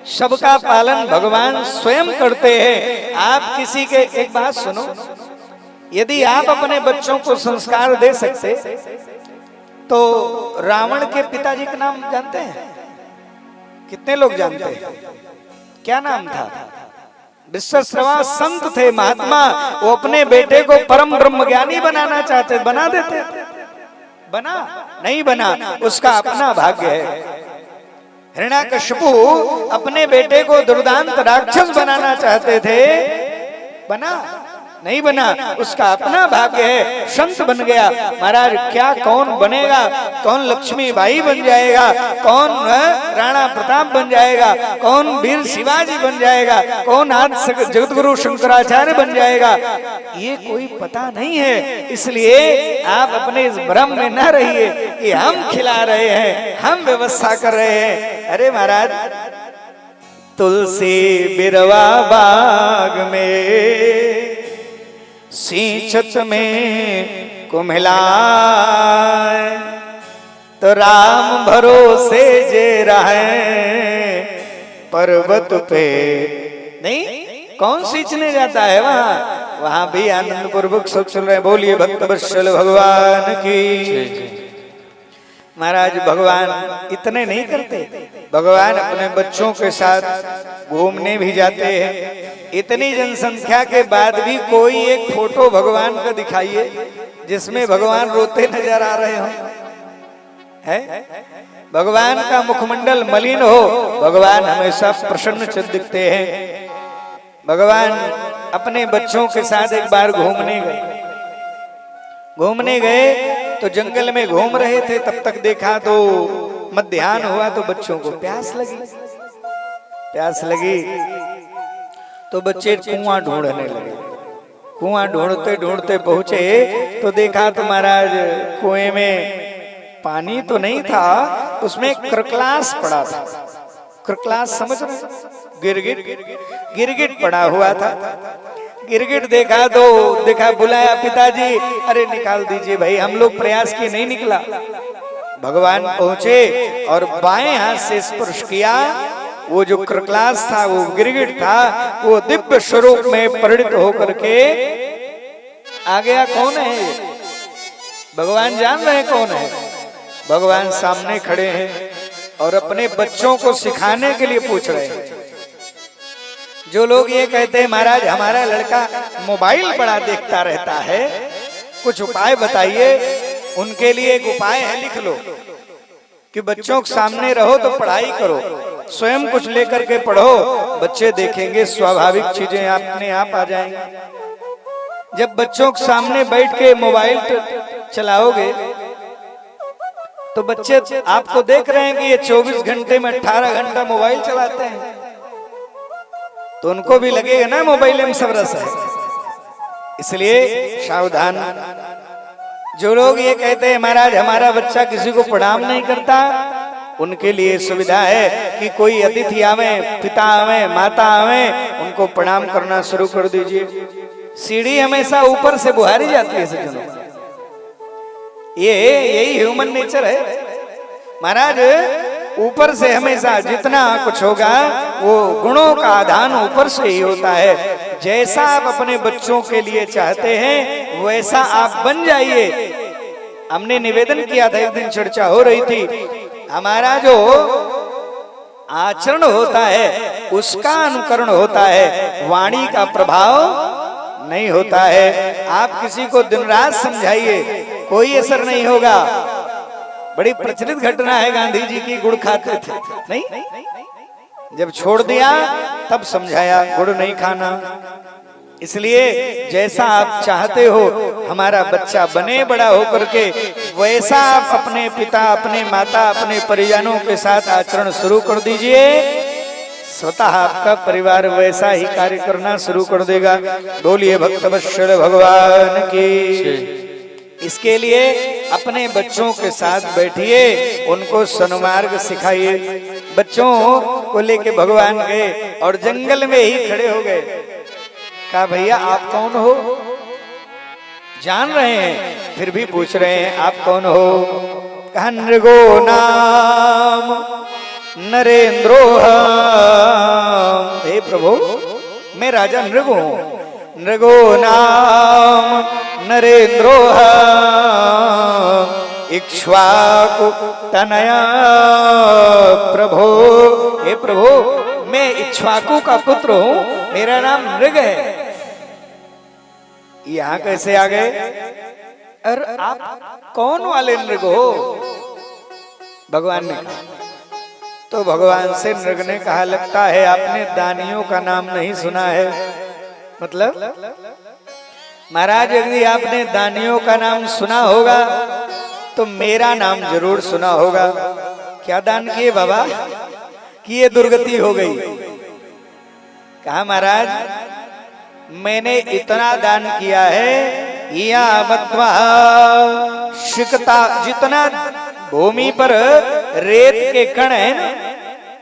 सबका पालन भगवान स्वयं करते हैं। आप किसी के, एक बात सुनो, यदि आप अपने बच्चों को संस्कार दे सकते तो रावण के पिताजी का नाम जानते हैं? कितने लोग जानते हैं? क्या नाम था? विश्वश्रवा संत थे, महात्मा। वो अपने बेटे को परम ब्रह्म ज्ञानी बनाना चाहते, बना देते। बना नहीं बना, उसका अपना भाग्य है। हिरण्याकशिपु अपने बेटे को दुर्दांत राक्षस बनाना चाहते थे, बना नहीं बना, उसका अपना भाग्य है। संत बन गया। महाराज क्या कौन बनेगा? कौन लक्ष्मीबाई बन जाएगा? कौन राणा प्रताप बन जाएगा? कौन वीर शिवाजी बन जाएगा? कौन आज जगतगुरु शंकराचार्य बन जाएगा? ये कोई पता नहीं है। इसलिए आप अपने इस भ्रम में न रहिए कि हम खिला रहे हैं, हम व्यवस्था कर रहे हैं। अरे महाराज, तुलसी बिरवा बाग में सींचत में कुम्हिलाए, तो राम भरोसे जे रहे पर्वत पे। नहीं, कौन सींचने जाता है वहां? वहां भी आनंद पूर्वक सब चल रहे। बोलिए भक्त वत्सल भगवान की। महाराज भगवान इतने नहीं करते, भगवान अपने बच्चों के साथ घूमने भी जाते हैं। इतनी जनसंख्या के बाद भी कोई एक फोटो भगवान का दिखाइए जिसमें भगवान रोते नजर आ रहे हो। है भगवान का मुखमंडल मलिन हो, भगवान हमेशा प्रसन्न चित्त दिखते हैं। भगवान अपने बच्चों के साथ एक बार घूमने गए तो जंगल में घूम रहे थे। तब तक देखा तो मध्याह्न हुआ तो बच्चों को प्यास लगी तो बच्चे कुआं ढूंढने लगे। कुआं ढूंढते ढूंढते पहुंचे तो देखा तो महाराज कुएं में पानी तो नहीं था, उसमें कृकलास पड़ा था। कृकलास समझ रहे? गिरगिट पड़ा हुआ था। गिरगिट देखा तो बुलाया, पिताजी अरे निकाल दीजिए भाई, हम लोग प्रयास किए नहीं निकला। भगवान पहुंचे और बाएं हाथ से स्पर्श किया। वो जो कृकलास था, वो गिरगिट था, वो दिव्य स्वरूप में परिणित होकर के आ गया। कौन है? भगवान जान रहे हैं कौन है। भगवान सामने खड़े हैं और अपने बच्चों को सिखाने के लिए पूछ रहे हैं। जो लोग ये कहते हैं महाराज हमारा लड़का मोबाइल बड़ा देखता रहता है, कुछ उपाय बताइए, उनके लिए एक उपाय है, लिख लो कि बच्चों के सामने रहो तो पढ़ाई करो, स्वयं कुछ लेकर के पढ़ो, बच्चे देखेंगे स्वाभाविक चीजें अपने आप आ जाएंगी। जब बच्चों के सामने बैठ के मोबाइल चलाओगे तो बच्चे आपको देख रहे हैं कि ये 24 घंटे में 18 घंटा मोबाइल चलाते हैं, तो उनको भी लगेगा ना मोबाइल में सब रस है। इसलिए सावधान। जो लोग ये कहते हैं महाराज हमारा बच्चा किसी को प्रणाम नहीं करता, उनके लिए सुविधा है कि कोई अतिथि आवे, पिता आवे, माता आवे, उनको प्रणाम करना शुरू कर दीजिए। सीढ़ी हमेशा ऊपर से बुहारी जाती है सज्जनों, यही ह्यूमन नेचर है महाराज। ऊपर से हमेशा जितना कुछ होगा वो गुणों का आधान ऊपर से ही होता है। जैसा आप अपने बच्चों के लिए चाहते हैं वैसा आप बन जाइए। हमने निवेदन किया था, एक दिन चर्चा हो रही थी, हमारा जो आचरण होता है उसका अनुकरण होता है, वाणी का प्रभाव नहीं होता है। आप किसी को दिन रात समझाइए, कोई असर नहीं होगा। बड़ी प्रचलित घटना है, गांधी जी की गुड़ खाते थे, नहीं, जब छोड़ दिया तब समझाया गुड़ नहीं खाना। इसलिए जैसा आप चाहते हो हमारा बच्चा बने बड़ा होकर के, वैसा आप अपने पिता, अपने माता, अपने परिजनों के साथ आचरण शुरू कर दीजिए, स्वतः आपका परिवार वैसा ही कार्य करना शुरू कर देगा। बोलिए भक्तवत्सल भगवान की। इसके लिए अपने बच्चों के साथ बैठिए, उनको सन्मार्ग सिखाइए। बच्चों को लेके भगवान गए और जंगल में ही खड़े हो गए। कहा भैया आप कौन हो? जान रहे हैं फिर भी पूछ रहे हैं आप कौन हो? कहा नृगो नाम नरेंद्रो प्रभु मैं राजा नृग हूं, नृगो नाम नरेंद्रो इक्ष्वाकु तनया प्रभु। हे प्रभु मैं इक्ष्वाकु का पुत्र हूं, मेरा नाम नृग है। यहां कैसे आ गए? अरे आप कौन वाले नृग हो? भगवान ने कहा। तो भगवान से नृग ने कहा, लगता है आपने दानियों का नाम नहीं सुना है। मतलब महाराज यदि आपने दानियों का नाम सुना होगा तो मेरा नाम जरूर सुना होगा। क्या दान किए बाबा कि ये दुर्गति हो गई? कहा महाराज मैंने इतना दान किया है, या बत्वा शिकता, जितना भूमि पर रेत के कण है ना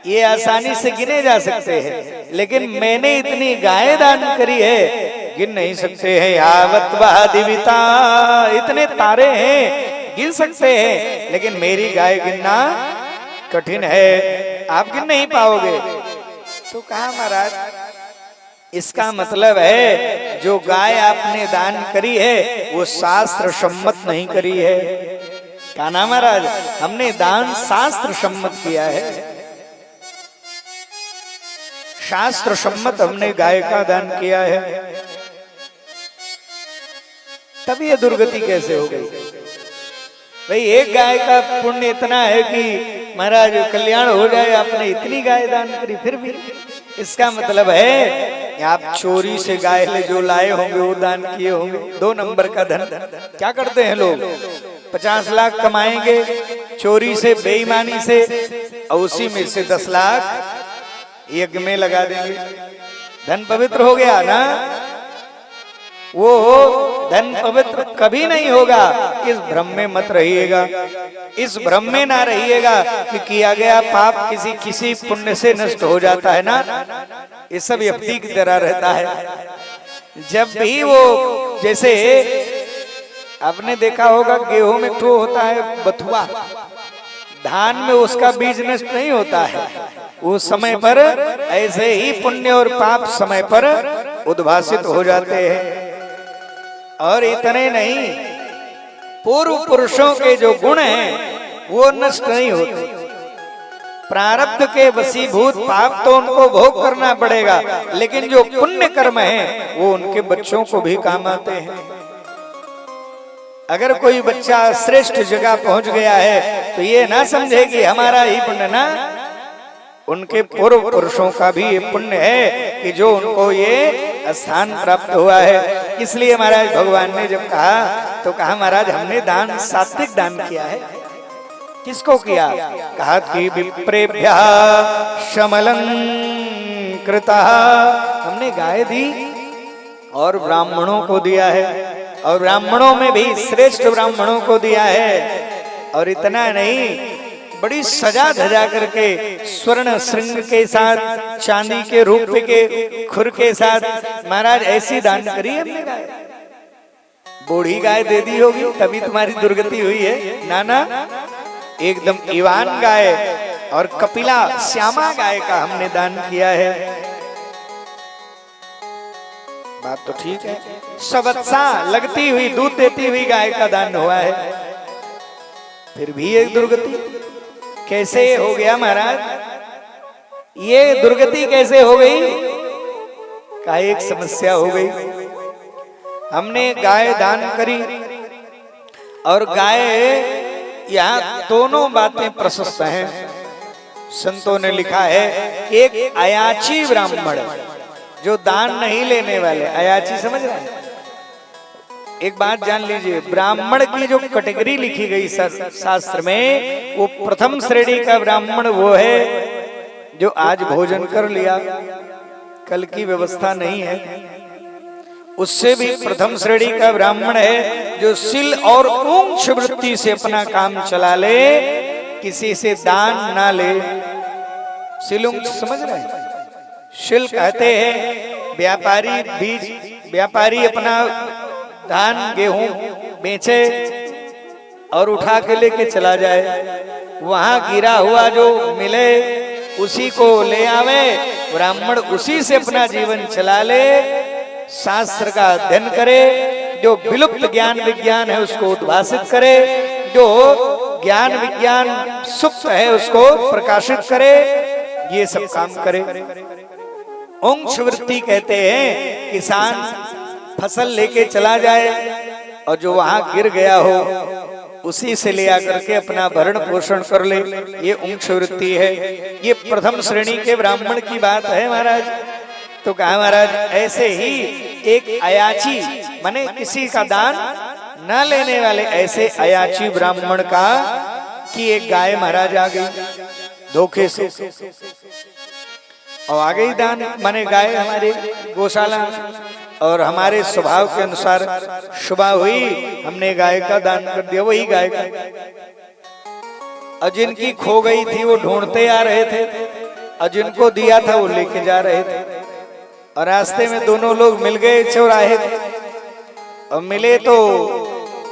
ये आसानी से गिने जा सकते हैं, लेकिन मैंने इतनी गाय दान करी है गिन नहीं सकते हैं। यावत्वा दिविता, इतने तारे हैं गिन सकते हैं, लेकिन मेरी गाय गिनना कठिन है, आप गिन नहीं पाओगे। तो कहा महाराज इसका मतलब है जो गाय आपने दान करी है वो शास्त्र सम्मत नहीं करी है। कहा ना महाराज हमने दान शास्त्र सम्मत किया है, शास्त्र सम्मत हमने गाय का दान किया है। तब ये दुर्गति कैसे हो गई? भाई एक गाय का पुण्य इतना है कि महाराज कल्याण हो जाए, आपने इतनी गाय दान करी। फिर भी इसका मतलब है आप चोरी से गाय ले जो लाए होंगे वो दान किए होंगे। 2 नंबर का धन क्या करते हैं लोग, 50 लाख कमाएंगे चोरी से बेईमानी से, और उसी में से 10 लाख यज्ञ में लगा देंगे। धन पवित्र हो गया ना, वो धन पवित्र कभी नहीं होगा। इस भ्रम में मत रहिएगा, इस भ्रम में ना रहिएगा कि किया गया पाप किसी पुण्य से नष्ट हो जाता है ना, ये सब यपती की तरह रहता है। जब भी वो, जैसे आपने देखा होगा गेहूं में तो होता है बथुआ, धान में उसका बीज नष्ट नहीं होता है, वो समय पर ऐसे ही पुण्य और पाप समय पर उद्भासित हो जाते हैं। और इतने नहीं, पूर्व पुरुषों के जो गुण हैं वो नष्ट नहीं होते। प्रारब्ध के वशीभूत पाप तो उनको भोग करना पड़ेगा, लेकिन जो पुण्य कर्म है वो उनके बच्चों को भी काम आते हैं। अगर कोई बच्चा श्रेष्ठ जगह पहुंच गया है तो ये ना समझे कि हमारा ही पुण्य, ना, उनके पूर्व पुरुषों का भी ये पुण्य है कि जो उनको ये स्थान प्राप्त हुआ है। इसलिए महाराज भगवान ने जब कहा तो कहा महाराज हमने दान सात्विक दान किया है। किसको किया? कहा कि विप्रेभ्यः शमलं कृतः, हमने गाय दी और ब्राह्मणों को दिया है, और ब्राह्मणों में भी श्रेष्ठ ब्राह्मणों को दिया है। और इतना नहीं, बड़ी सजा धजा करके स्वर्ण श्रृंग के साथ, चांदी के रूप के खुर के साथ महाराज ऐसी दान करी हमने गाय। बूढ़ी गाय दे दी होगी तभी तुम्हारी दुर्गति हुई है। नाना एकदम ईवान गाय और कपिला श्यामा गाय का हमने दान किया है। बात तो ठीक है, सबत्सा लगती हुई दूध देती हुई गाय का दान हुआ है, फिर भी एक दुर्गति कैसे हो गया महाराज? ये दुर्गति कैसे हो गई? का एक समस्या हो गई। हमने गाय दान करी, और गाय, यहाँ दोनों बातें प्रशस्त हैं। संतों ने लिखा है एक अयाची ब्राह्मण जो दान नहीं लेने वाले, अयाची समझ रहे हैं? एक बात जान लीजिए, ब्राह्मण की जो कैटेगरी लिखी गई शास्त्र में, वो प्रथम श्रेणी का ब्राह्मण वो है जो आज भोजन कर लिया, कल की व्यवस्था नहीं है। उससे भी प्रथम श्रेणी का ब्राह्मण है जो सिल और ऊंच वृत्ति से अपना काम चला ले, किसी से दान ना ले। सिल ऊंच समझ रहे हैं? शिल कहते हैं व्यापारी, बीज व्यापारी अपना धान गेहूं बेचे और उठा के लेके चला जाए, वहां गिरा हुआ जो मिले उसी को ले आवे, ब्राह्मण उसी से अपना जीवन चला ले, शास्त्र का अध्ययन करे, जो विलुप्त ज्ञान विज्ञान है उसको उद्भासित करे, जो ज्ञान विज्ञान सुप्त है उसको प्रकाशित करे, ये सब काम करे। अंश वृत्ति कहते हैं किसान फसल लेके चला जाए और जो वहां गिर गया हो उसी से ले आकर के अपना भरण पोषण कर ले, ये अंश वृत्ति है। ये प्रथम श्रेणी के ब्राह्मण की बात है महाराज। तो कहा महाराज ऐसे ही एक अयाची माने किसी का दान न लेने वाले ऐसे अयाची ब्राह्मण का कि एक गाय महाराज आ गई धोखे से और आ गई दान माने गाय हमारे गौशाला, और हमारे स्वभाव के अनुसार सुबह हुई हमने गाय का दान कर दिया, वही गाय का। और जिनकी खो गई थी वो ढूंढते आ रहे थे और जिनको दिया था वो लेके जा रहे थे, और रास्ते में दोनों लोग मिल गए चौराहे थे और मिले तो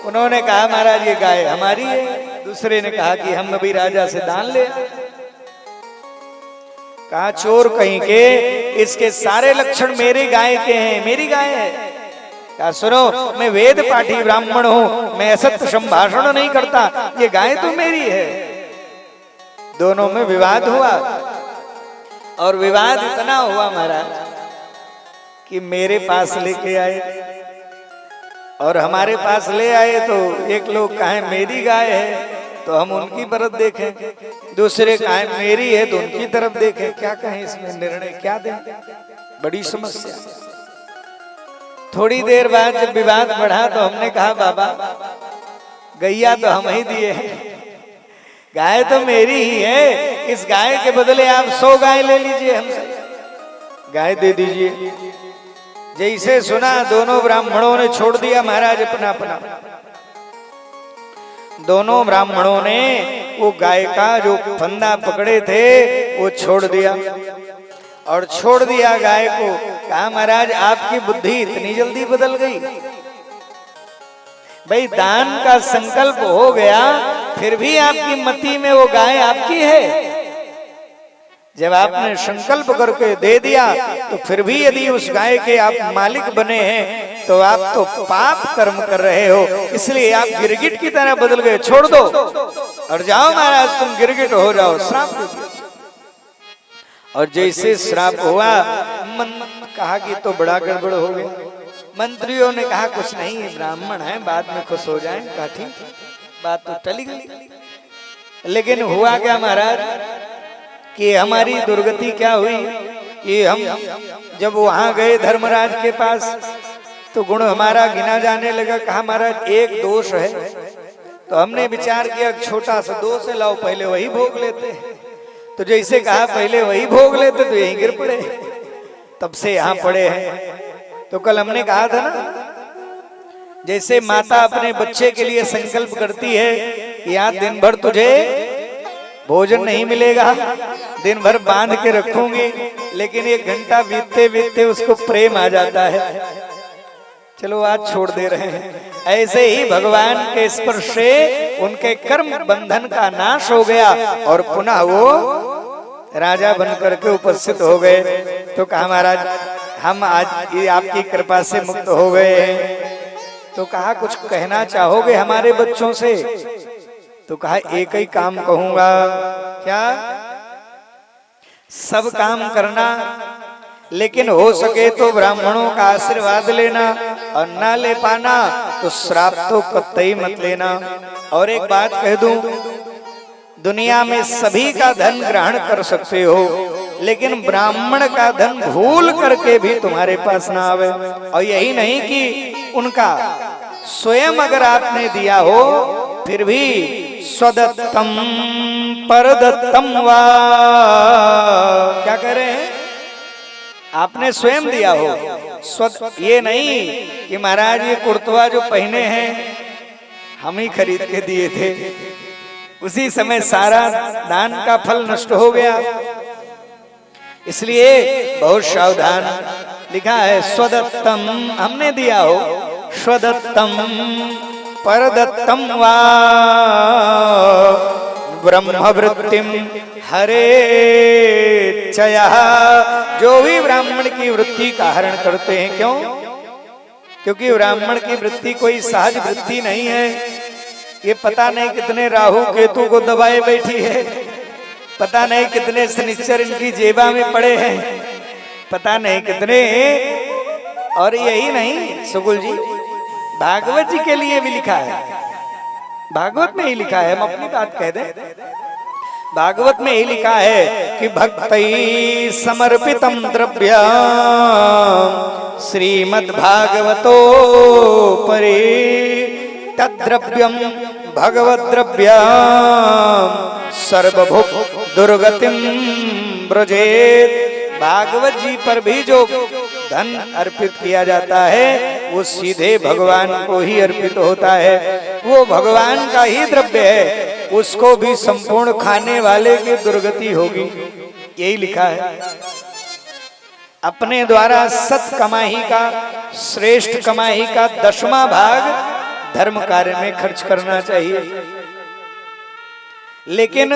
उन्होंने कहा महाराज ये गाय हमारी है, दूसरे ने कहा कि हम अभी राजा से दान ले। कहा चोर कहीं के, इसके सारे लक्षण मेरी गाय के हैं, मेरी गाय है। कहा सुनो मैं वेद पाठी ब्राह्मण हूं, मैं असत्य संभाषण नहीं करता, ये गाय तो मेरी है। दोनों में विवाद हुआ और विवाद इतना हुआ महाराज कि मेरे पास लेके आए और हमारे पास ले आए तो एक लोग कहे मेरी गाय है तो हम उनकी तरफ देखें, दूसरे कहे मेरी है तो उनकी तरफ देखें। क्या कहें इसमें निर्णय क्या दें, बड़ी समस्या। थोड़ी देर बाद जब विवाद बढ़ा तो हमने कहा बाबा गैया तो हम ही दिए हैं, गाय तो मेरी ही है, इस गाय के बदले आप 100 गाय ले लीजिए, हमसे गाय दे दीजिए। जैसे सुना दोनों ब्राह्मणों ने छोड़ दिया महाराज अपना अपना। दोनों ब्राह्मणों ने वो गाय का जो फंदा पकड़े थे वो छोड़ दिया और छोड़ दिया गाय को। कहा महाराज आपकी बुद्धि इतनी जल्दी बदल गई, भाई दान का संकल्प हो गया फिर भी आपकी मति में वो गाय आपकी है। जब आपने संकल्प करके दे दिया तो फिर भी यदि उस गाय के आप मालिक बने हैं तो आप तो पाप कर्म कर रहे हो, इसलिए आप गिरगिट की तरह बदल गए। छोड़ दो और जाओ महाराज तुम गिरगिट हो जाओ, श्राप दो। और जैसे श्राप हुआ मन कहा कि तो बड़ा गड़बड़ हो गया। मंत्रियों ने कहा कुछ नहीं ब्राह्मण है बाद में खुश हो जाए। कहा ठीक बात तो टली गई। लेकिन हुआ क्या महाराज कि हमारी दुर्गति क्या हुई कि हम जब वहां गए धर्मराज के पास तो गुण हमारा गिना जाने लगा। कहा महाराज एक दोष है, तो हमने विचार किया छोटा सा दोष है, लाओ पहले वही भोग लेते। तो जैसे कहा पहले वही भोग लेते तो यहीं गिर पड़े, तब से यहाँ पड़े हैं। तो कल हमने कहा था ना जैसे माता अपने बच्चे के लिए संकल्प करती है कि यहाँ दिन भर तुझे भोजन नहीं मिलेगा, दिन भर बांध के रखूंगी, लेकिन 1 घंटा बीतते बीतते उसको प्रेम आ जाता है, चलो आज छोड़ दे रहे हैं। ऐसे ही भगवान के स्पर्श से उनके कर्म बंधन का नाश हो गया और पुनः वो राजा बनकर के उपस्थित हो गए। तो कहा महाराज हम आज ये आपकी कृपा से मुक्त हो गए हैं। तो कहा कुछ कहना चाहोगे हमारे बच्चों से? तो कहा एक ही काम कहूंगा। क्या? सब काम करना, लेकिन हो सके तो ब्राह्मणों का आशीर्वाद लेना, और ना ले पाना तो श्राप तो कतई मत लेना। और एक बात कह दूं, दुनिया में सभी का धन ग्रहण कर सकते हो, लेकिन ब्राह्मण का धन भूल करके भी तुम्हारे पास ना आवे। और यही नहीं कि उनका स्वयं अगर आपने दिया हो फिर भी स्वदत्तम परदत्तम वा, क्या कह रहे हैं? आपने स्वयं दिया हो। ये नहीं कि महाराज ये कुर्तवा जो पहने हैं हम ही खरीद के दिए थे, उसी समय सारा दान का फल नष्ट हो गया। इसलिए बहुत सावधान। लिखा है स्वदत्तम, हमने दिया हो, स्वदत्तम परदत्तम वा, ब्रह्मवृत्तिम हरे चया, जो भी ब्राह्मण की वृत्ति का हरण करते हैं। क्यों? क्योंकि ब्राह्मण की वृत्ति कोई सहज वृत्ति नहीं है। ये पता नहीं कितने राहु केतु को दबाए बैठी है, पता नहीं कितने शनिचर इनकी जेबा में पड़े हैं, पता नहीं कितने। और यही नहीं सुकुल जी, भागवत जी के लिए भी लिखा है, भागवत में ही लिखा है। हम अपनी बात कह दें, भागवत में ही लिखा है कि भक्तै समर्पितम द्रव्यम श्रीमद् भागवतो परे तद्द्रव्यम भगवद द्रव्यम सर्वभुक दुर्गतिम ब्रजेत। भागवत जी पर भी जो धन अर्पित किया जाता है वो सीधे भगवान को ही अर्पित होता है। वो भगवान का ही द्रव्य है, उसको भी संपूर्ण खाने वाले की दुर्गति होगी, यही लिखा है। अपने द्वारा सत कमाई का, श्रेष्ठ कमाई का 10वां भाग धर्म कार्य में खर्च करना चाहिए। लेकिन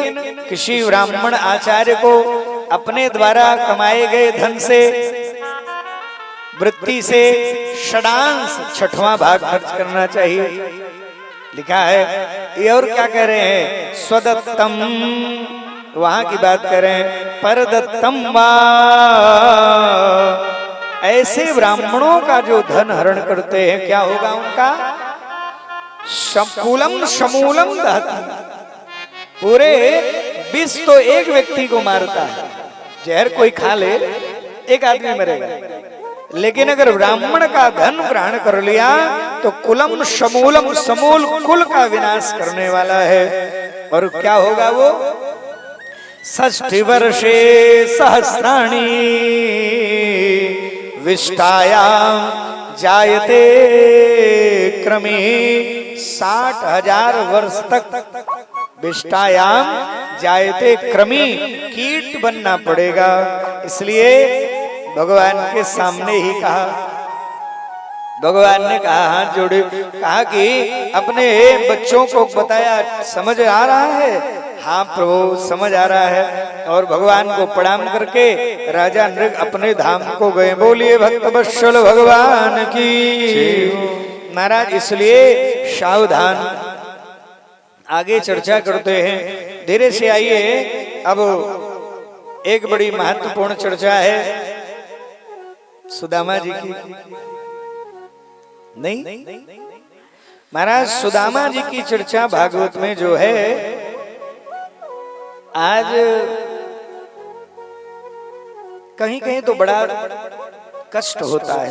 किसी ब्राह्मण आचार्य को अपने द्वारा कमाए गए धन से, वृत्ति से षडांश 6वां भाग खर्च करना चाहिए, लिखा है। ये और क्या कह रहे हैं? स्वदत्तम, वहां की बात करें, परदत्तम वा, ऐसे ब्राह्मणों का जो धन हरण करते हैं क्या होगा उनका? शकुलम समूलम दहती, पूरे विष तो एक व्यक्ति को मारता है। जहर कोई खा ले एक आदमी मरेगा, लेकिन अगर ब्राह्मण का धन ग्रहण कर लिया तो कुलम समूलम, समूल कुल का विनाश करने वाला है। और क्या होगा वो? 60 वर्षे सहस्राणि विष्टायाम जायते क्रमे, 60,000 वर्ष तक विष्टायाम जायते क्रमी, कीट बनना पड़ेगा। इसलिए भगवान के सामने ही कहा, भगवान ने कहा, हाथ जोड़े, कहा कि अपने बच्चों को बताया, समझ आ रहा है? हाँ प्रभु समझ आ रहा है। और भगवान को प्रणाम करके राजा नृग अपने धाम को गए। बोलिए भक्त वत्सल भगवान की महाराज। इसलिए सावधान, आगे चर्चा करते हैं, धीरे से आइए। अब एक बड़ी महत्वपूर्ण चर्चा है सुदामा जी की। नहीं महाराज, सुदामा जी की चर्चा भागवत में जो है, आज कहीं कहीं तो बड़ा कष्ट होता है।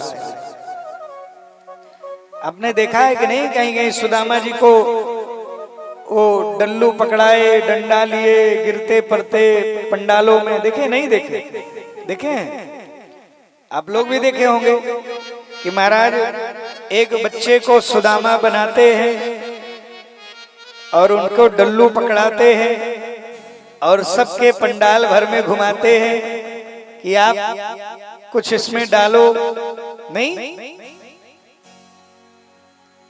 आपने देखा है कि नहीं, कहीं कहीं सुदामा जी को वो डल्लू पकड़ाए, डंडा लिए, गिरते पड़ते पंडालों में देखे? नहीं देखे? देखे हैं आप लोग भी देखे होंगे कि महाराज एक बच्चे को सुदामा बनाते हैं और उनको डल्लू पकड़ाते हैं और सबके पंडाल भर में घुमाते हैं कि आप कुछ इसमें डालो। नहीं,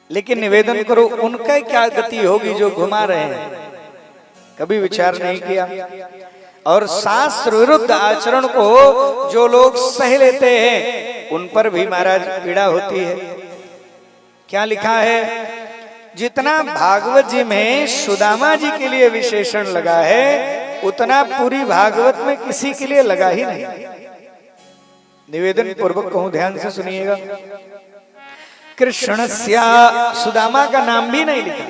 लेकिन निवेदन करो उनका क्या गति होगी जो घुमा रहे हैं? कभी विचार नहीं किया। और शास्त्र विरुद्ध आचरण को जो लोग सह लेते हैं उन पर भी महाराज पीड़ा होती है। क्या लिखा है? जितना भागवत जी में सुदामा जी के लिए विशेषण लगा है उतना पूरी भागवत में किसी के लिए लगा ही नहीं। निवेदन पूर्वक कहूं, ध्यान से सुनिएगा। कृष्णस्या, सुदामा का नाम भी नहीं लिखा।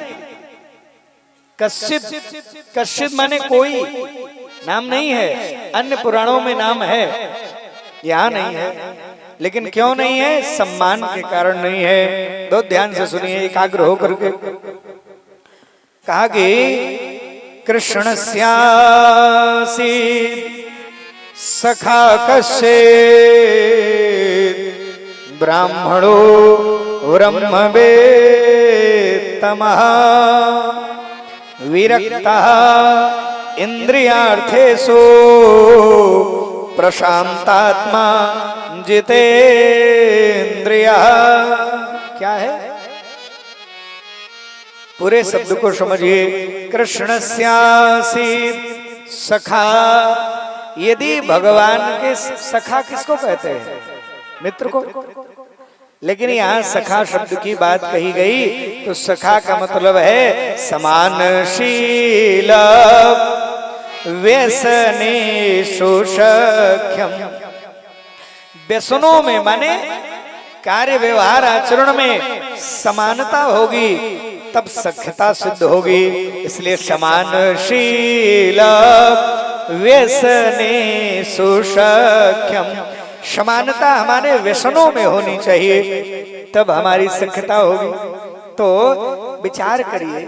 कश्यप, कश्यप माने कोई, नाम नहीं है। अन्य पुराणों में नाम है, यहाँ नहीं है। लेकिन क्यों नहीं है? सम्मान के कारण नहीं है। तो ध्यान से सुनिए, एकाग्र होकर के। कहा कि कृष्णस्यासि सखा कश्यप ब्राह्मणो ब्रह्मवेत्तमः विरक्तः इंद्रियार्थेषु प्रशांतात्मा जितेन्द्रियः। क्या है? पूरे शब्द को समझिए। कृष्णस्यासीत् सखा। यदि भगवान के सखा किसको कहते हैं? मित्र को। लेकिन यहाँ सखा शब्द की बात कही गई तो सखा का मतलब है समानशील व्यसनेषु सख्यम। व्यसनों में माने कार्य व्यवहार आचरण में समानता होगी तब सख्यता सिद्ध होगी। इसलिए समानशील व्यसनेषु सख्यम, समानता हमारे व्यसनों में होनी चाहिए तब हमारी सख्यता होगी। तो विचार करिए,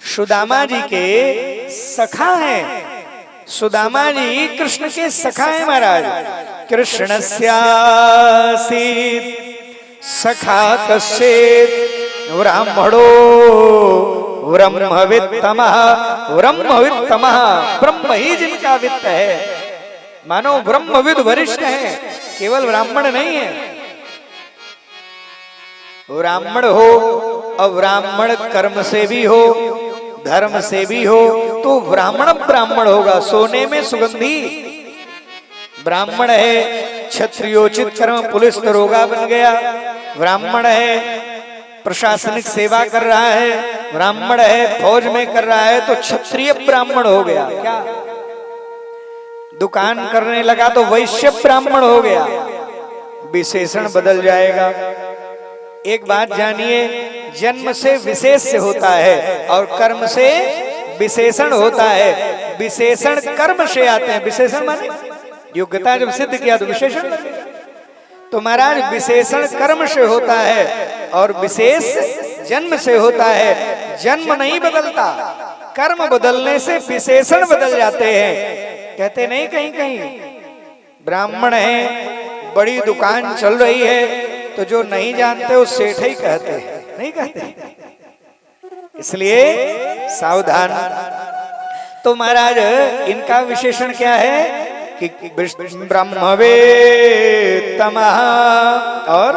सुदामा जी के सखा हैं, सुदामा जी कृष्ण के सखा हैं महाराज। कृष्णस्यासीत् सखा कश्चित् ब्राह्मणो ब्रह्मवित्तमः। ब्रह्मवित्तमः, ब्रह्म ही जिनका वित्त है, मानो ब्रह्मविद वरिष्ठ है, केवल ब्राह्मण नहीं है। ब्राह्मण हो और ब्राह्मण कर्म से भी हो धर्म से भी हो तो ब्राह्मण ब्राह्मण होगा, सोने में सुगंधी। ब्राह्मण है क्षत्रियोचित कर्म पुलिस दरोगा बन गया, ब्राह्मण है प्रशासनिक सेवा कर रहा है, ब्राह्मण है फौज में कर रहा है तो क्षत्रिय ब्राह्मण हो गया। क्या दुकान करने लगा तो वैश्य ब्राह्मण हो गया, विशेषण बदल जाएगा। एक बात जानिए, जन्म से विशेष से होता है और कर्म से विशेषण होता है। विशेषण कर्म से आते हैं, विशेषण माने योग्यता जब सिद्ध किया तो विशेषण। तो महाराज विशेषण कर्म से होता है और विशेष जन्म से होता है। जन्म नहीं बदलता, कर्म बदलने से विशेषण बदल जाते हैं। कहते नहीं कहीं कहीं ब्राह्मण है, बड़ी दुकान चल रही है तो जो नहीं जानते वो सेठ ही कहते हैं, नहीं कहते। इसलिए सावधान। तो महाराज इनका विशेषण क्या है कि ब्रह्मवेत्तमः और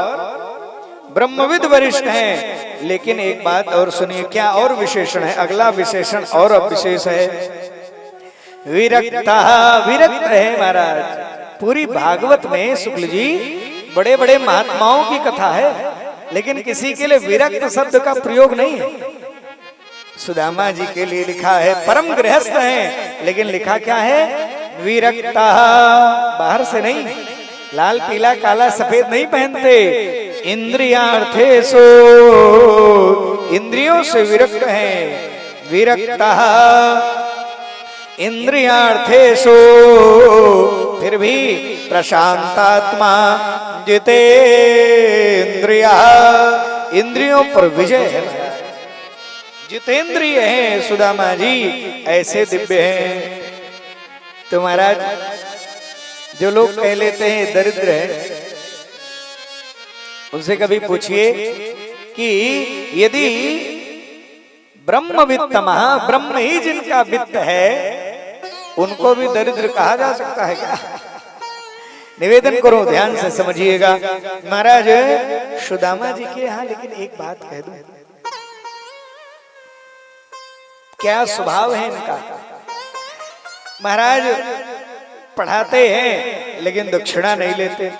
ब्रह्मविद वरिष्ठ हैं। लेकिन एक बात और सुनिए, क्या और विशेषण है? अगला विशेषण और अब विशेष है, विरक्ता। विरक्त है महाराज। पूरी भागवत में शुक्ल जी बड़े बड़े महात्माओं की कथा है, लेकिन किसी के लिए विरक्त शब्द का प्रयोग नहीं है। सुदामा जी के लिए लिखा है परम गृहस्थ हैं, लेकिन लिखा क्या है? विरक्ता। बाहर से नहीं, लाल पीला काला सफेद नहीं पहनते। इंद्रियार्थेषु, इंद्रियों से विरक्त हैं। विरक्ता इंद्रियार्थेषु, फिर भी प्रशांतात्मा जितेंद्रिया, इंद्रियों पर विजय है। जितेंद्रिय हैं सुदामा जी, ऐसे दिव्य हैं। तो महाराज जो लोग कह लेते हैं दरिद्र है, उनसे कभी पूछिए कि यदि ब्रह्मवित्तमः, ब्रह्म ही जिनका वित्त है, उनको भी दरिद्र कहा जा सकता है क्या? निवेदन करो, ध्यान से समझिएगा। महाराज सुदामा जी के यहाँ लेकिन एक बात कह दूं, क्या स्वभाव है इनका। महाराज पढ़ाते हैं लेकिन दक्षिणा नहीं लेते,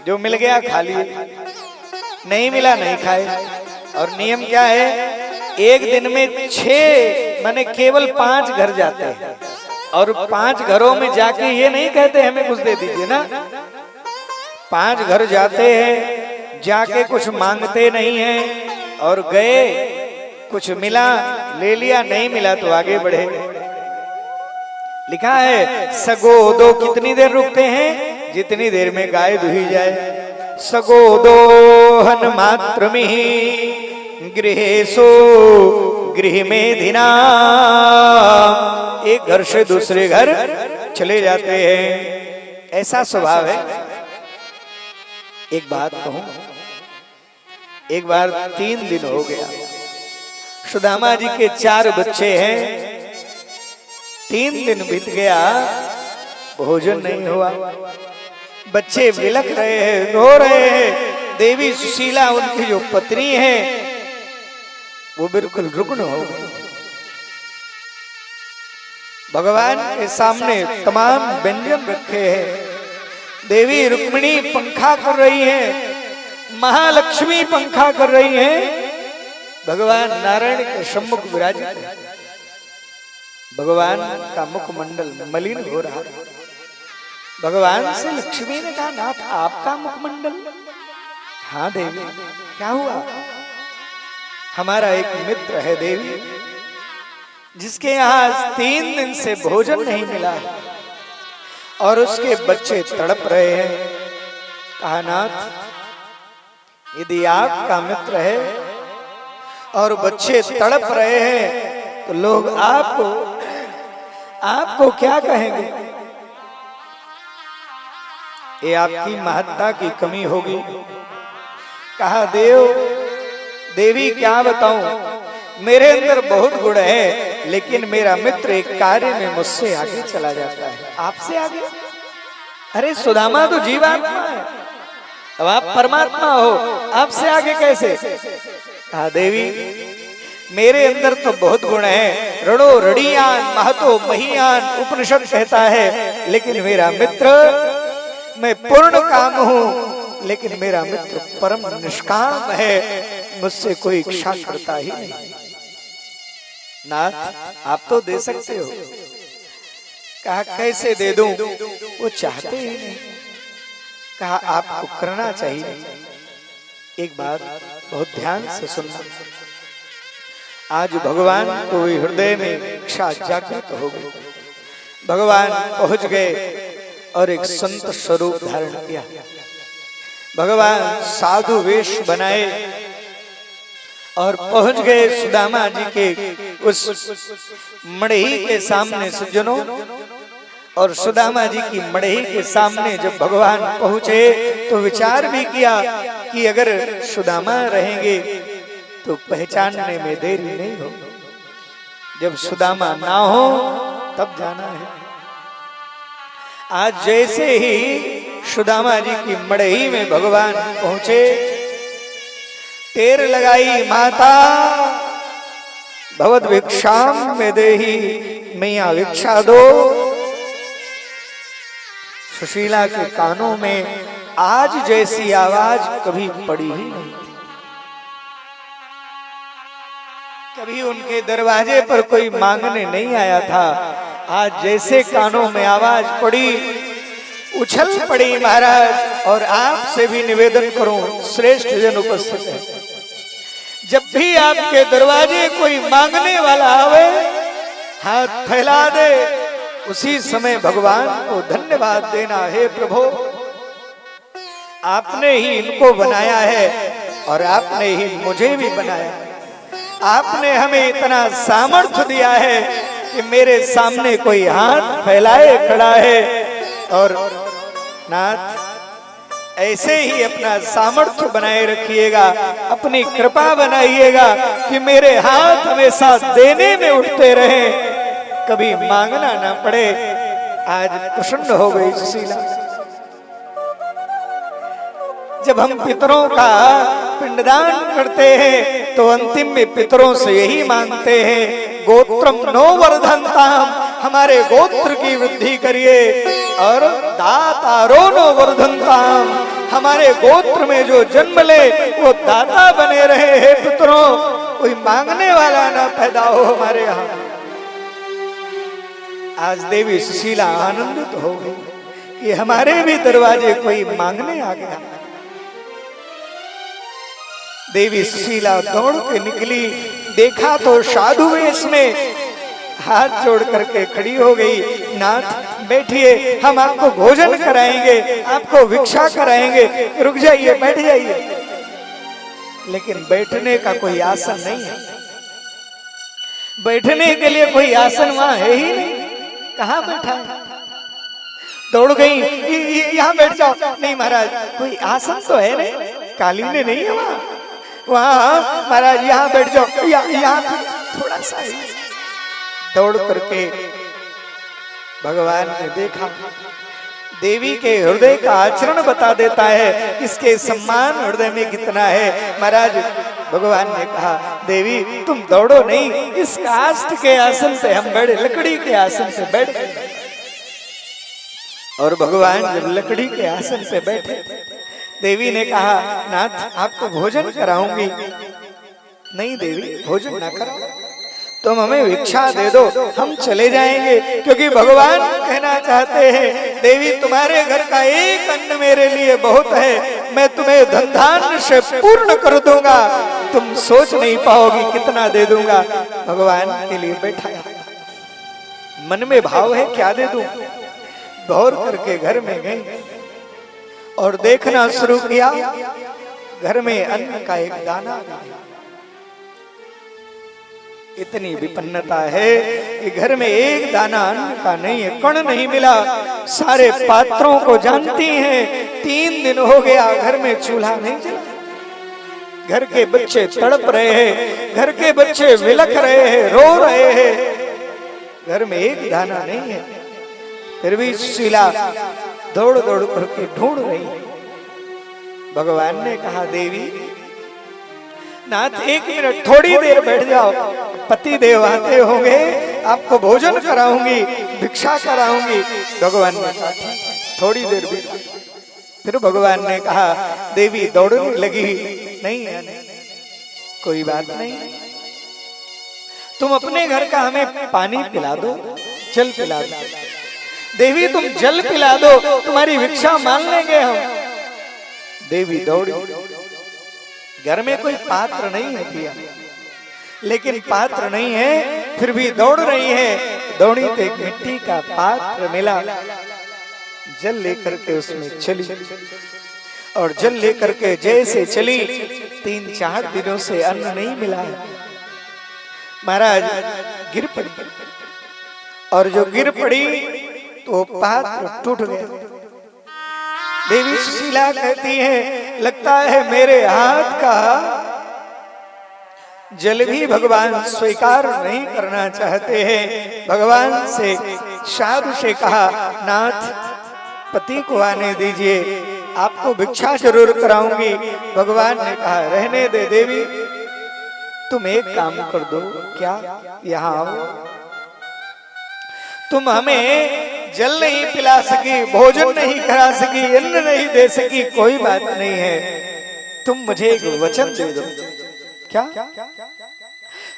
जो मिल गया खा लिए, नहीं मिला नहीं खाए। और नियम क्या है? एक दिन में 6 माने केवल 5 घर जाते हैं, और 5 घरों में जाके ये नहीं कहते हमें कुछ दे दीजिए ना। 5 घर जाते हैं, जाके कुछ मांगते नहीं हैं, और गए कुछ मिला ले लिया, नहीं मिला तो आगे बढ़े। लिखा है सगोदो कितनी देर रुकते हैं? जितनी देर में गाय दुही जाए। सगोदोहन मात्रमिहि गृहेषु गृहमेधिना, एक घर से दूसरे घर चले जाते हैं, ऐसा स्वभाव है। एक बात कहूं, एक बार 3 दिन हो गया, सुदामा जी के 4 बच्चे हैं, 3 दिन बीत गया, भोजन नहीं हुआ। बच्चे बिलख रहे हैं, रो रहे हैं। देवी सुशीला उनकी जो पत्नी है वो बिल्कुल रुग्ण हो गई। भगवान के सामने तमाम व्यंजन रखे हैं। देवी रुक्मिणी पंखा कर रही हैं, महालक्ष्मी पंखा कर रही हैं, भगवान नारायण के सम्मुख विराजित है। भगवान का मुखमंडल मलिन हो रहा है। भगवान से लक्ष्मी ने कहा, नाथ आपका मुखमंडल? हाँ देवी, क्या हुआ? हमारा एक मित्र है देवी, जिसके यहाँ 3 दिन से भोजन नहीं मिला है और उसके बच्चे तड़प रहे हैं। कहा, नाथ यदि आपका मित्र है और बच्चे तड़प रहे हैं तो लोग आपको क्या कहेंगे? ये आपकी महत्ता की कमी होगी। कहा, देवी क्या बताऊं, मेरे अंदर बहुत गुण है, लेकिन मेरा मित्र एक कार्य में मुझसे आगे चला जाता है। आपसे आगे? अरे सुदामा तो जीवात्मा है, अब आप परमात्मा हो, आपसे आगे कैसे? कहा, देवी मेरे अंदर तो बहुत गुण है, रणो रणियान महतो महियान उपनिषद कहता है, लेकिन मेरा मित्र, मैं पूर्ण काम हूं, लेकिन मेरा मित्र परम निष्काम है, मुझसे कोई इच्छा करता ही नहीं। नाथ आप तो दे सकते हो। कहा, कैसे दे दूं? वो चाहते ही नहीं। कहा, आपको करना चाहिए। एक बात बहुत ध्यान से सुनना। आज भगवान को हृदय में इच्छा जागृत हो गई। भगवान पहुंच गए और एक संत स्वरूप धारण किया। भगवान साधु वेश बनाए और पहुंच गए सुदामा जी के उस मड़ही के सामने। सज्जनों, और सुदामा जी की मड़ही के सामने जब भगवान पहुंचे तो विचार भी किया कि अगर सुदामा रहेंगे तो पहचानने में देरी नहीं हो, जब सुदामा ना हो तब जाना है। आज जैसे ही सुदामा जी की मड़ही में भगवान पहुंचे, टेर लगाई, माता भगवत भिक्षाम में देही, मैया भिक्षा दो। सुशीला के कानों में आज जैसी आवाज कभी पड़ी ही नहीं। कभी उनके दरवाजे पर कोई मांगने नहीं आया था। आज जैसे कानों में आवाज पड़ी, उछल पड़ी महाराज। और आपसे भी निवेदन करूं, श्रेष्ठ जन उपस्थित है, जब भी आपके दरवाजे कोई मांगने वाला आवे, हाथ फैला दे, उसी समय भगवान को धन्यवाद देना। हे प्रभु, आपने ही इनको बनाया है और आपने ही मुझे भी बनाया। आपने हमें इतना सामर्थ्य दिया है कि मेरे सामने कोई हाथ फैलाए खड़ा है। और नाथ, ऐसे ही अपना सामर्थ्य बनाए रखिएगा, अपनी कृपा बनाइएगा कि मेरे हाथ हमेशा देने में उठते रहे, कभी मांगना ना पड़े। आज प्रसन्न हो गई सुशीला। जब हम पितरों का पिंडदान करते हैं तो अंतिम में पितरों से यही मांगते हैं, गोत्रम नो वर्धनताम, हमारे गोत्र की वृद्धि करिए। और दातारो नो वर्धनताम, हमारे गोत्र में जो जन्म ले वो दाता बने रहे। हे पितरों, कोई मांगने वाला ना पैदा हो हमारे यहाँ। आज देवी सुशीला आनंदित हो गई कि हमारे भी दरवाजे कोई मांगने आ गया। देवी सुशीला दौड़ के निकली, देखा तो साधु वेश में हाथ जोड़ करके खड़ी हो गई। नाथ बैठिए, हम आपको भोजन कराएंगे, आपको भिक्षा कराएंगे, रुक जाइए, बैठ जाइए। लेकिन बैठने का कोई आसन नहीं है, बैठने के लिए कोई आसन वहां है ही नहीं। कहाँ बैठा है? दौड़ गई, यहाँ बैठ जाओ। नहीं महाराज, कोई आसन तो है नहीं, कालीने नहीं है वहां। वहां महाराज यहाँ बैठ जाओ, यहाँ थोड़ा सा। दौड़ करके भगवान ने देखा, देवी के हृदय का आचरण बता देता है, इसके सम्मान हृदय में कितना है। महाराज भगवान ने कहा देवी तुम दौड़ो नहीं, इस काष्ठ के आसन से हम बैठे, लकड़ी के आसन से बैठ गए। और भगवान जब लकड़ी के आसन पे बैठे, देवी ने कहा नाथ आपको भोजन कराऊंगी। नहीं देवी भोजन ना कराओ, तुम हमें भिक्षा दे दो, हम चले जाएंगे। क्योंकि भगवान कहना चाहते हैं देवी तुम्हारे घर का एक अन्न मेरे लिए बहुत है, मैं तुम्हें धन धान्य से पूर्ण कर दूंगा, तुम सोच नहीं पाओगी कितना दे दूंगा। भगवान के लिए बैठा, मन में भाव है क्या दे दूं। दौड़ करके घर में गई और देखना शुरू किया, घर में अन्न का एक दाना नहीं। इतनी विपन्नता है कि घर में एक दाना अन्न का नहीं है, कण नहीं मिला। सारे पात्रों को जानती हैं, 3 दिन हो गया घर में चूल्हा नहीं जला। घर के बच्चे तड़प रहे हैं, घर के बच्चे विलख रहे हैं, रो रहे हैं, घर में एक दाना नहीं है। फिर भी सुशीला दौड़ दौड़ करके ढूंढ रही। भगवान ने कहा देवी नाथ 1 मिनट थोड़ी देर बैठ जाओ, पति देव आते होंगे, आपको भोजन कराऊंगी, भिक्षा कराऊंगी। भगवान ने कहा थोड़ी देर भी। फिर भगवान ने कहा देवी दौड़ने लगी, नहीं कोई बात नहीं, तुम अपने घर का हमें पानी पिला दो, जल पिला दो। देवी तुम जल पिला दो, तुम्हारी भिक्षा मान लेंगे हम। देवी दौड़ी, घर में कोई पात्र नहीं है पिया, लेकिन पात्र नहीं है फिर भी दौड़ रही है। दौड़ी तो एक मिट्टी का पात्र मिला, जल लेकर के उसमें चली। और जल लेकर के जैसे चली, 3-4 दिनों से अन्न नहीं मिला है। महाराज गिर पड़ी, और जो गिर पड़ी तो पात्र टूट गया। देवी सुशीला कहती है लगता है मेरे हाथ का जल भी भगवान स्वीकार नहीं करना चाहते हैं। भगवान से साधु से कहा नाथ पति को आने दीजिए, आपको भिक्षा जरूर कराऊंगी। भगवान ने कहा रहने दे देवी, तुम एक काम कर दो, क्या यहाँ आओ, तुम हमें जल नहीं पिला सकी, भोजन नहीं करा सकी, अन्न नहीं दे सकी, कोई बात नहीं है, तुम मुझे एक वचन दे दो। क्या?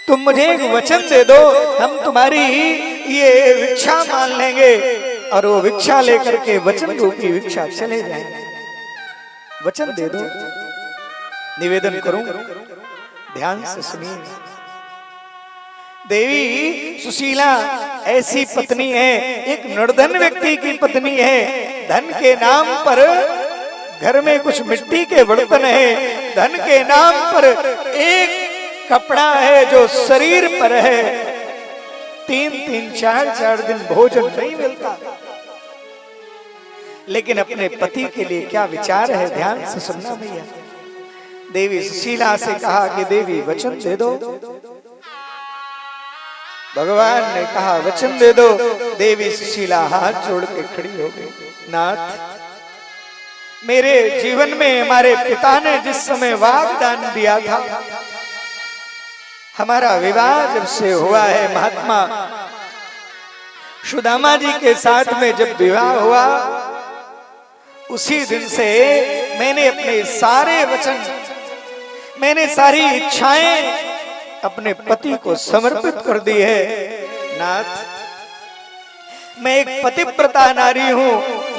तुम मुझे एक वचन दे दो, हम तुम्हारी ये भिक्षा मान लेंगे और वो भिक्षा लेकर के वचन रूपी भिक्षा चले जाएंगे। वचन दे दो, निवेदन करूं, ध्यान से सुनिए। देवी सुशीला ऐसी पत्नी है, एक निर्धन व्यक्ति की पत्नी है। धन के नाम पर घर में कुछ मिट्टी के बर्तन है, धन के नाम पर एक कपड़ा है जो शरीर पर है, 3-3, 4-4 दिन भोजन नहीं मिलता। लेकिन अपने पति के लिए क्या विचार है, ध्यान से सुनना भैया। देवी सुशीला से कहा कि देवी वचन दे दो। भगवान ने कहा वचन दे दो। देवी सुशीला हाथ जोड़ के खड़ी हो गई। नाथ मेरे जीवन में हमारे पिता ने जिस समय वाग्दान दिया था, हमारा विवाह जब से हुआ है, महात्मा सुदामा जी के साथ में जब विवाह हुआ, उसी दिन से मैंने अपने सारे वचन, मैंने सारी इच्छाएं अपने पति को समर्पित कर दी है। नाथ मैं एक पतिव्रता नारी हूं,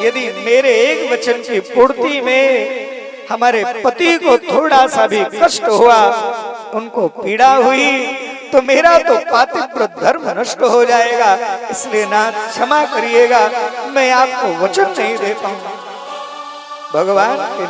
यदि मेरे एक वचन की पूर्ति में हमारे पति को थोड़ा सा भी कष्ट हुआ, उनको पीड़ा हुई, तो मेरा तो पातिव्रत धर्म नष्ट हो जाएगा। इसलिए नाथ क्षमा करिएगा, मैं आपको वचन नहीं दे पाऊंगा। भगवान